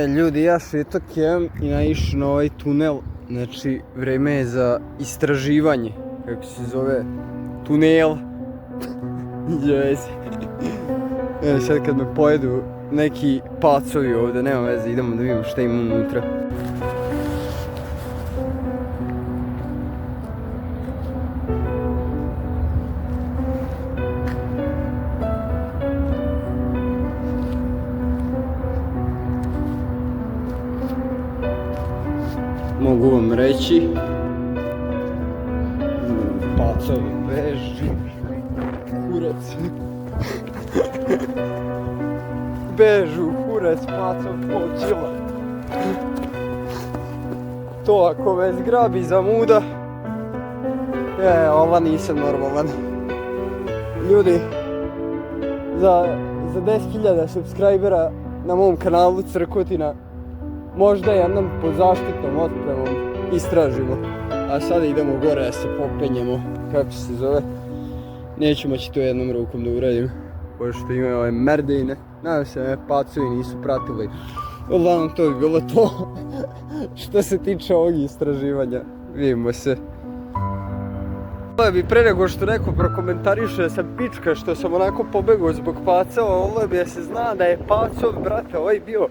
Ljudi, ja šetakem i naišao na ovaj tunel, znači vreme je za istraživanje, kako se zove, tunel. Evo sad kad me pojedu neki pacovi ovdje, nema veze, idemo da vidimo šta ima unutra. Mogu vam reći, pacovi beži, kurac, bežu, kurac, pacov, počila. To ako me zgrabi za muda, ova nisam normalan. Ljudi, za 10.000 subscribera na mom kanalu Crkotina, možda jednom pod zaštitnom otpremom istražimo. A sada idemo gore da se popenjemo, kako se zove. Neću moći to jednom rukom da uradim, pošto imaju ove merdejne. Nadam se me pacovi nisu pratili. Uglavnom to bi bilo to što se tiče ovog istraživanja. Vidimo se. Ovo bi pre nego što neko prokomentariše da sam pička što sam onako pobegao zbog pacova, ovo bi da se zna da je pacov, brate, ovaj bio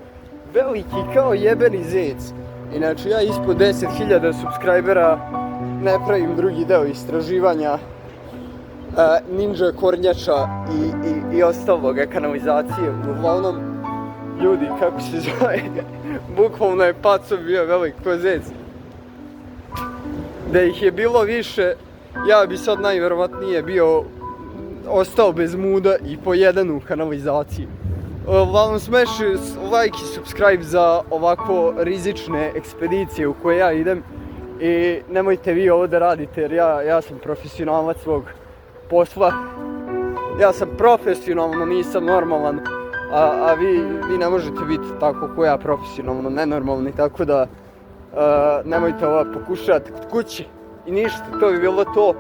veliki kao jebeni zec. Inače ja ispod 10.000 subscribera ne pravim drugi deo istraživanja ninja kornjača i ostaloga kanalizacije. Uglavnom, ljudi, kako se zove, bukvalno je pacov bio velik ko zec. Da ih je bilo više, ja bi sad najvjerovatnije bio ostao bez muda i pojeden u kanalizaciji. Uglavnom smeši like i subscribe za ovako rizične ekspedicije u koje ja idem. I nemojte vi ovo da radite jer ja sam profesionalac svog posla. Ja sam profesionalno, nisam normalan, a vi ne možete biti tako ko ja, profesionalno nenormalni, tako da nemojte ovo pokušati kod kući i ništa, to bi bilo to.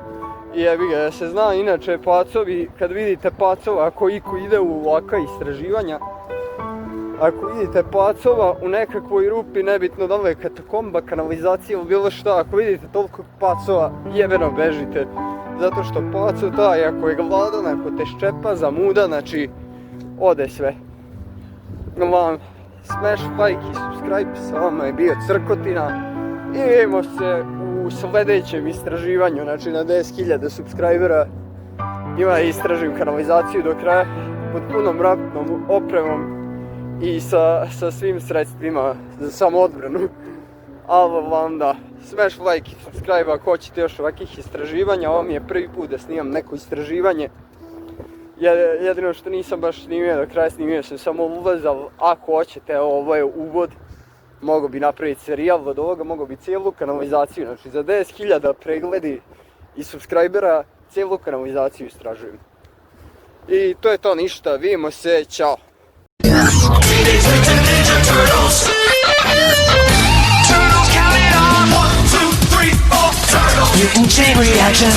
I jebi ga, da se zna, inače pacovi, kad vidite pacova, ako iko ide u ovakva istraživanja, ako vidite pacova u nekakvoj rupi, nebitno da li je katakomba, kanalizacija ili bilo šta, ako vidite toliko pacova, jebeno bežite. Zato što pacov taj, ako je gladan, ako te ščepa, zamuda, znači, ode sve. Uglavnom, smash like i subscribe, sa vama je bio Crkotina. I vidimo se u sljedećem istraživanju, znači na 10.000 subscribera. Ima istražujem kanalizaciju do kraja, pod punom ratnom opremom i sa svim sredstvima za samoodbranu. Ali vam da, smash like i subscribe ako hoćete još ovakvih istraživanja. Ovo mi je prvi put da snimam neko istraživanje. Jedino što nisam baš snimio do kraja, snimio sam samo ulaz, ali ako hoćete, ovo je uvod. Mogu bi napraviti serijal od ovoga, mogu bi cijelu kanalizaciju, znači za 10.000 pregledi i subscribera cijelu kanalizaciju istražujem. I to je to, ništa, vidimo se, čao! Mutant chain reaction.